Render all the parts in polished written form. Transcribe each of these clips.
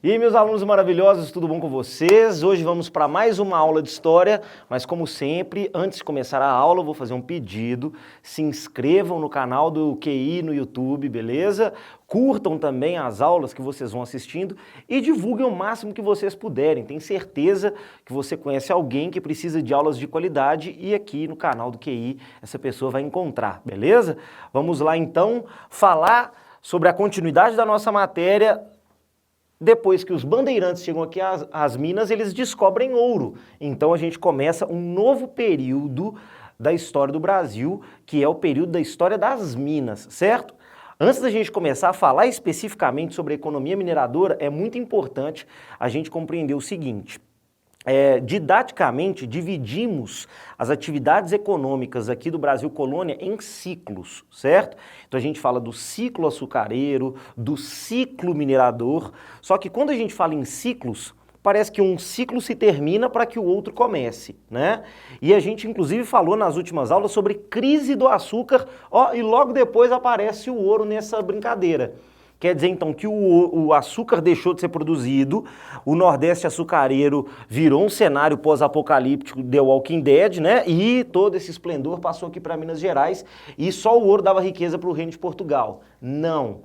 E aí, meus alunos maravilhosos, tudo bom com vocês? Hoje vamos para mais uma aula de história, mas como sempre, antes de começar a aula, eu vou fazer um pedido. Se inscrevam no canal do QI no YouTube, beleza? Curtam também as aulas que vocês vão assistindo e divulguem o máximo que vocês puderem. Tenho certeza que você conhece alguém que precisa de aulas de qualidade e aqui no canal do QI essa pessoa vai encontrar, beleza? Vamos lá então falar sobre a continuidade da nossa matéria. Depois que os bandeirantes chegam aqui às minas, eles descobrem ouro. Então a gente começa um novo período da história do Brasil, que é o período da história das minas, certo? Antes da gente começar a falar especificamente sobre a economia mineradora, é muito importante a gente compreender o seguinte. Didaticamente, dividimos as atividades econômicas aqui do Brasil Colônia em ciclos, certo? Então a gente fala do ciclo açucareiro, do ciclo minerador, só que quando a gente fala em ciclos, parece que um ciclo se termina para que o outro comece, né? E a gente inclusive falou nas últimas aulas sobre crise do açúcar, e logo depois aparece o ouro nessa brincadeira. Quer dizer, então, que o açúcar deixou de ser produzido, o Nordeste açucareiro virou um cenário pós-apocalíptico The Walking Dead, né? E todo esse esplendor passou aqui para Minas Gerais e só o ouro dava riqueza para o Reino de Portugal. Não.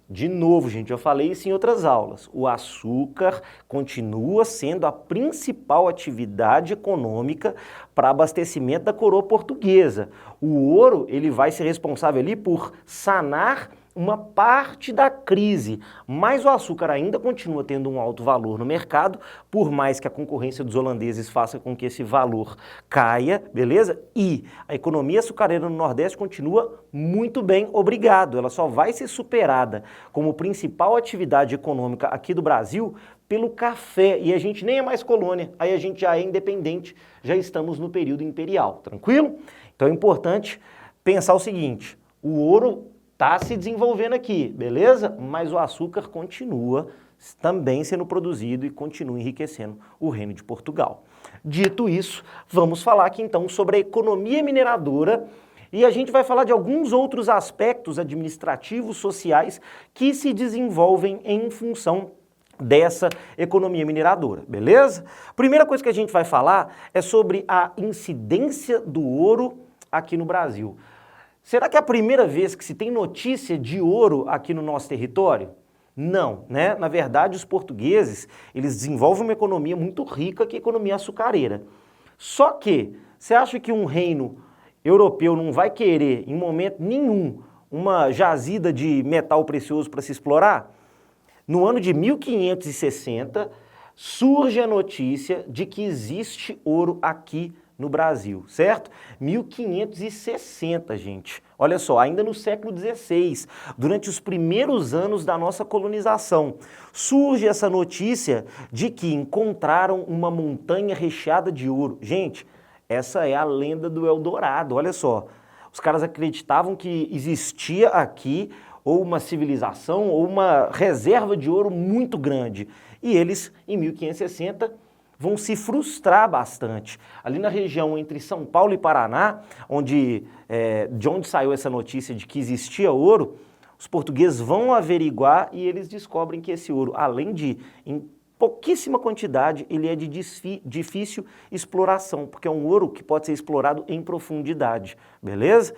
De novo, gente, eu falei isso em outras aulas. O açúcar continua sendo a principal atividade econômica para abastecimento da coroa portuguesa. O ouro, ele vai ser responsável ali por sanar uma parte da crise, mas o açúcar ainda continua tendo um alto valor no mercado, por mais que a concorrência dos holandeses faça com que esse valor caia, beleza? E a economia açucareira no Nordeste continua muito bem, obrigado. Ela só vai ser superada como principal atividade econômica aqui do Brasil pelo café, e a gente nem é mais colônia, aí a gente já é independente, já estamos no período imperial, tranquilo? Então é importante pensar o seguinte, o ouro está se desenvolvendo aqui, beleza? Mas o açúcar continua também sendo produzido e continua enriquecendo o Reino de Portugal. Dito isso, vamos falar aqui então sobre a economia mineradora e a gente vai falar de alguns outros aspectos administrativos, sociais que se desenvolvem em função dessa economia mineradora, beleza? Primeira coisa que a gente vai falar é sobre a incidência do ouro aqui no Brasil. Será que é a primeira vez que se tem notícia de ouro aqui no nosso território? Não, né? Na verdade, os portugueses, eles desenvolvem uma economia muito rica, que é a economia açucareira. Só que, você acha que um reino europeu não vai querer, em momento nenhum, uma jazida de metal precioso para se explorar? No ano de 1560, surge a notícia de que existe ouro aqui no Brasil, certo? 1560, gente. Olha só, ainda no século XVI, durante os primeiros anos da nossa colonização, surge essa notícia de que encontraram uma montanha recheada de ouro. Gente, essa é a lenda do Eldorado, olha só. Os caras acreditavam que existia aqui ou uma civilização ou uma reserva de ouro muito grande. E eles, em 1560, vão se frustrar bastante. Ali na região entre São Paulo e Paraná, de onde saiu essa notícia de que existia ouro, os portugueses vão averiguar e eles descobrem que esse ouro, além de em pouquíssima quantidade, ele é de difícil exploração, porque é um ouro que pode ser explorado em profundidade, beleza?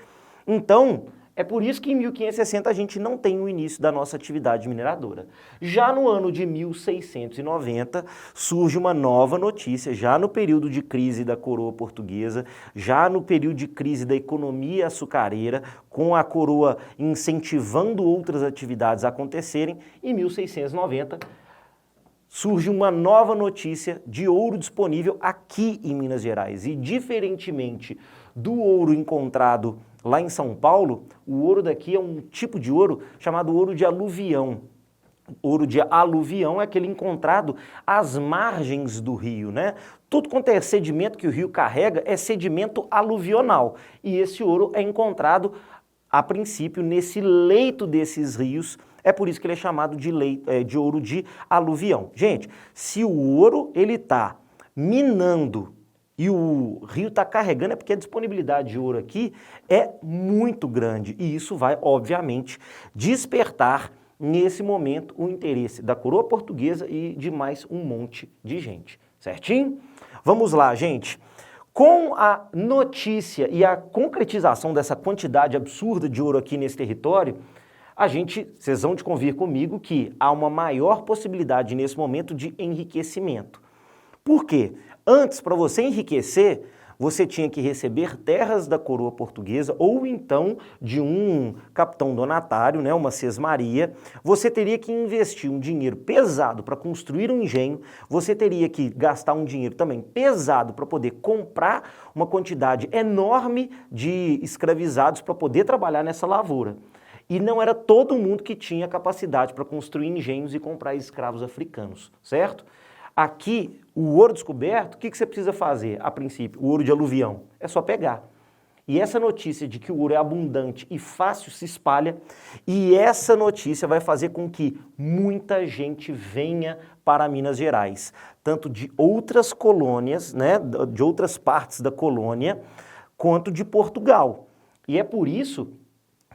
Então, é por isso que em 1560 a gente não tem o início da nossa atividade mineradora. Já no ano de 1690 surge uma nova notícia, já no período de crise da coroa portuguesa, já no período de crise da economia açucareira, com a coroa incentivando outras atividades a acontecerem, em 1690 surge uma nova notícia de ouro disponível aqui em Minas Gerais. E diferentemente do ouro encontrado lá em São Paulo, o ouro daqui é um tipo de ouro chamado ouro de aluvião. Ouro de aluvião é aquele encontrado às margens do rio, né? Tudo quanto é sedimento que o rio carrega é sedimento aluvional. E esse ouro é encontrado, a princípio, nesse leito desses rios. É por isso que ele é chamado de ouro de aluvião. Gente, se o ouro ele está minando e o rio está carregando, é porque a disponibilidade de ouro aqui é muito grande. E isso vai, obviamente, despertar nesse momento, o interesse da coroa portuguesa e de mais um monte de gente, certinho? Vamos lá, gente. Com a notícia e a concretização dessa quantidade absurda de ouro aqui nesse território, vocês vão de convir comigo que há uma maior possibilidade nesse momento de enriquecimento. Por quê? Antes, para você enriquecer, você tinha que receber terras da coroa portuguesa ou então de um capitão donatário, né, uma sesmaria. Você teria que investir um dinheiro pesado para construir um engenho, você teria que gastar um dinheiro também pesado para poder comprar uma quantidade enorme de escravizados para poder trabalhar nessa lavoura. E não era todo mundo que tinha capacidade para construir engenhos e comprar escravos africanos, certo? Aqui, o ouro descoberto, o que você precisa fazer a princípio? O ouro de aluvião. É só pegar. E essa notícia de que o ouro é abundante e fácil se espalha, e essa notícia vai fazer com que muita gente venha para Minas Gerais, tanto de outras colônias, né, de outras partes da colônia, quanto de Portugal. E é por isso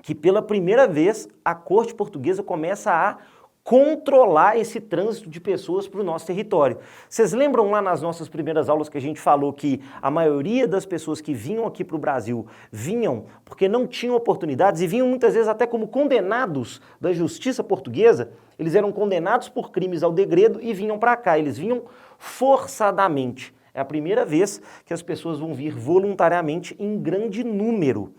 que pela primeira vez a corte portuguesa começa a controlar esse trânsito de pessoas para o nosso território. Vocês lembram lá nas nossas primeiras aulas que a gente falou que a maioria das pessoas que vinham aqui para o Brasil vinham porque não tinham oportunidades e vinham muitas vezes até como condenados da justiça portuguesa? Eles eram condenados por crimes ao degredo e vinham para cá, eles vinham forçadamente. É a primeira vez que as pessoas vão vir voluntariamente em grande número.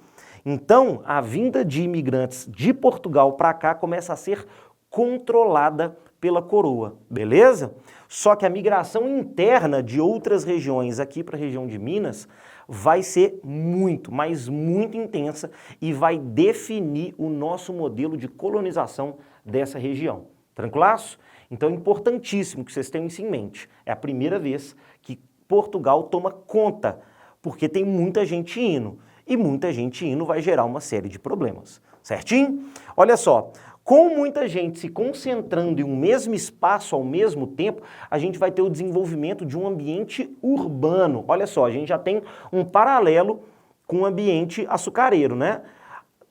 Então, a vinda de imigrantes de Portugal para cá começa a ser controlada pela coroa, beleza? Só que a migração interna de outras regiões aqui para a região de Minas vai ser muito, mas muito intensa e vai definir o nosso modelo de colonização dessa região. Tranquilaço? Então é importantíssimo que vocês tenham isso em mente. É a primeira vez que Portugal toma conta, porque tem muita gente indo. E muita gente indo vai gerar uma série de problemas, certinho? Olha só, com muita gente se concentrando em um mesmo espaço ao mesmo tempo, a gente vai ter o desenvolvimento de um ambiente urbano. Olha só, a gente já tem um paralelo com o ambiente açucareiro, né?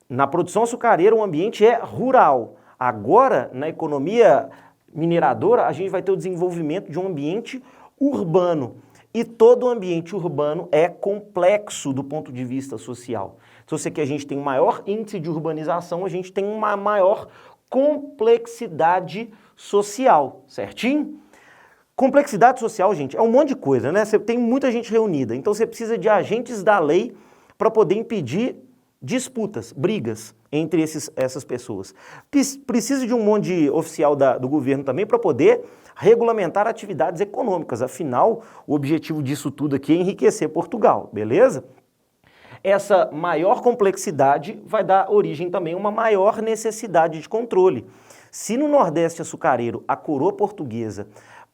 Na produção açucareira o ambiente é rural. Agora, na economia mineradora, a gente vai ter o desenvolvimento de um ambiente urbano. E todo ambiente urbano é complexo do ponto de vista social. Se você quer, a gente tem um maior índice de urbanização, a gente tem uma maior complexidade social, certinho? Complexidade social, gente, é um monte de coisa, né? Você tem muita gente reunida, então você precisa de agentes da lei para poder impedir disputas, brigas entre essas pessoas. Precisa de um monte de oficial do governo também para poder regulamentar atividades econômicas. Afinal, o objetivo disso tudo aqui é enriquecer Portugal, beleza? Essa maior complexidade vai dar origem também a uma maior necessidade de controle. Se no Nordeste açucareiro a coroa portuguesa,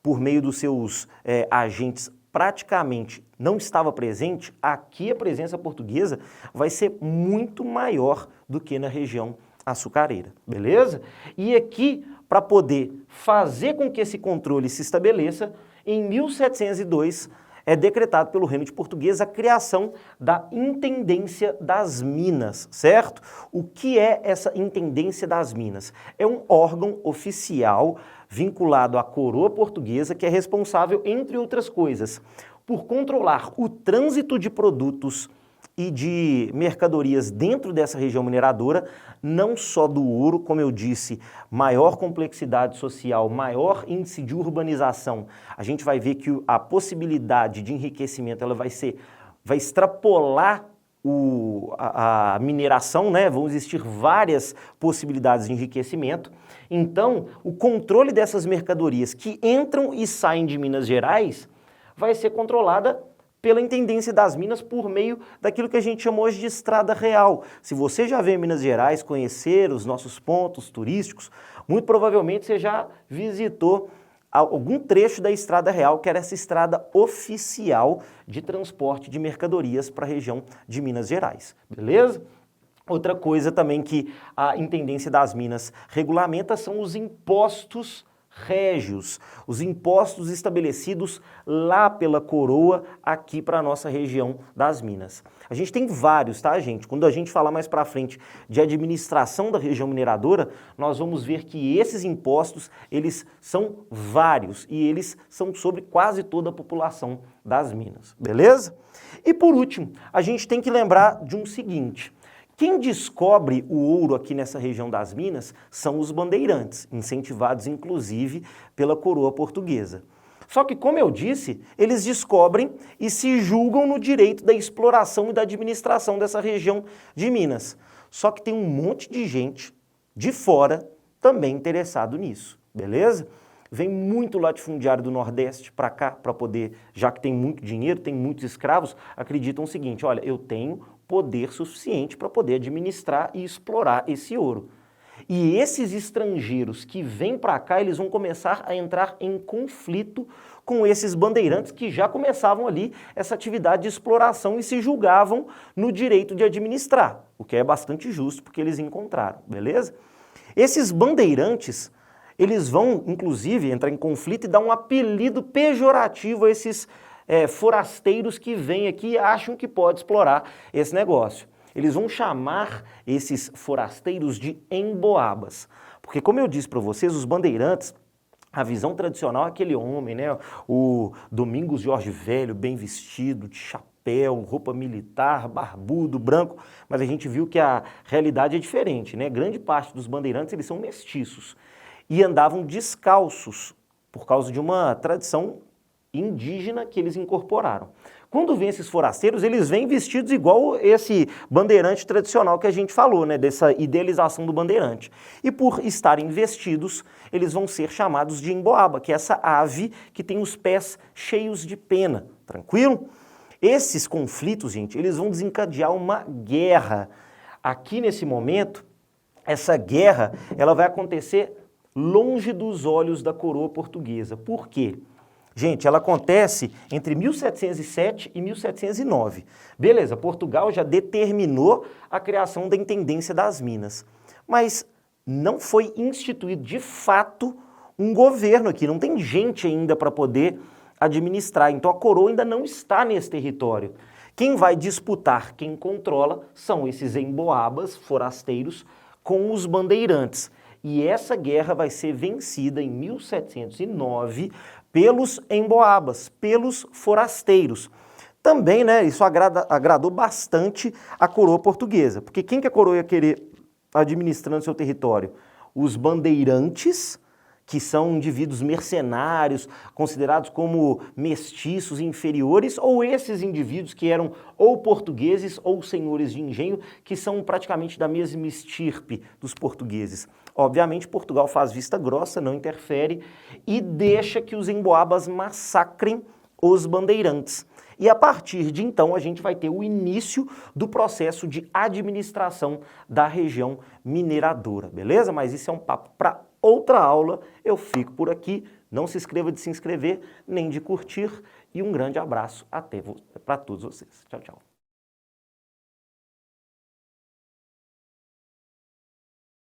por meio dos seus agentes, praticamente não estava presente, aqui a presença portuguesa vai ser muito maior do que na região açucareira, beleza? E aqui, para poder fazer com que esse controle se estabeleça, em 1702 é decretado pelo Reino de Português a criação da Intendência das Minas, certo? O que é essa Intendência das Minas? É um órgão oficial vinculado à coroa portuguesa que é responsável, entre outras coisas, por controlar o trânsito de produtos e de mercadorias dentro dessa região mineradora, não só do ouro, como eu disse, maior complexidade social, maior índice de urbanização. A gente vai ver que a possibilidade de enriquecimento ela vai extrapolar a mineração, né? Vão existir várias possibilidades de enriquecimento. Então, o controle dessas mercadorias que entram e saem de Minas Gerais vai ser controlada pela Intendência das Minas por meio daquilo que a gente chama hoje de Estrada Real. Se você já veio em Minas Gerais conhecer os nossos pontos turísticos, muito provavelmente você já visitou algum trecho da Estrada Real, que era essa estrada oficial de transporte de mercadorias para a região de Minas Gerais, beleza? Outra coisa também que a Intendência das Minas regulamenta são os impostos régios, os impostos estabelecidos lá pela coroa aqui para a nossa região das Minas. A gente tem vários, tá, gente? Quando a gente falar mais para frente de administração da região mineradora, nós vamos ver que esses impostos, eles são vários e eles são sobre quase toda a população das Minas, beleza? E por último, a gente tem que lembrar de um seguinte: quem descobre o ouro aqui nessa região das Minas são os bandeirantes, incentivados inclusive pela coroa portuguesa. Só que, como eu disse, eles descobrem e se julgam no direito da exploração e da administração dessa região de Minas. Só que tem um monte de gente de fora também interessado nisso, beleza? Vem muito latifundiário do Nordeste para cá, para poder, já que tem muito dinheiro, tem muitos escravos, acreditam o seguinte: olha, eu tenho poder suficiente para poder administrar e explorar esse ouro. E esses estrangeiros que vêm para cá, eles vão começar a entrar em conflito com esses bandeirantes que já começavam ali essa atividade de exploração e se julgavam no direito de administrar, o que é bastante justo porque eles encontraram, beleza? Esses bandeirantes, eles vão, inclusive, entrar em conflito e dar um apelido pejorativo a esses forasteiros que vêm aqui e acham que pode explorar esse negócio. Eles vão chamar esses forasteiros de emboabas. Porque, como eu disse para vocês, os bandeirantes, a visão tradicional é aquele homem, né? O Domingos Jorge Velho, bem vestido, de chapéu, roupa militar, barbudo, branco, mas a gente viu que a realidade é diferente, né? Grande parte dos bandeirantes, eles são mestiços e andavam descalços por causa de uma tradição indígena que eles incorporaram. Quando vêm esses forasteiros, eles vêm vestidos igual esse bandeirante tradicional que a gente falou, né, dessa idealização do bandeirante. E por estarem vestidos, eles vão ser chamados de emboaba, que é essa ave que tem os pés cheios de pena, tranquilo? Esses conflitos, gente, eles vão desencadear uma guerra. Aqui nesse momento, essa guerra, ela vai acontecer longe dos olhos da coroa portuguesa. Por quê? Gente, ela acontece entre 1707 e 1709. Beleza, Portugal já determinou a criação da Intendência das Minas, mas não foi instituído de fato um governo aqui, não tem gente ainda para poder administrar, então a coroa ainda não está nesse território. Quem vai disputar, quem controla, são esses emboabas, forasteiros, com os bandeirantes. E essa guerra vai ser vencida em 1709 pelos emboabas, pelos forasteiros. Também, né, isso agradou bastante a coroa portuguesa, porque quem que a coroa ia querer administrando seu território? Os bandeirantes, que são indivíduos mercenários, considerados como mestiços inferiores, ou esses indivíduos que eram ou portugueses ou senhores de engenho, que são praticamente da mesma estirpe dos portugueses. Obviamente, Portugal faz vista grossa, não interfere e deixa que os emboabas massacrem os bandeirantes. E a partir de então, a gente vai ter o início do processo de administração da região mineradora, beleza? Mas isso é um papo para outra aula. Eu fico por aqui. Não se esqueça de se inscrever, nem de curtir. E um grande abraço para todos vocês. Tchau, tchau.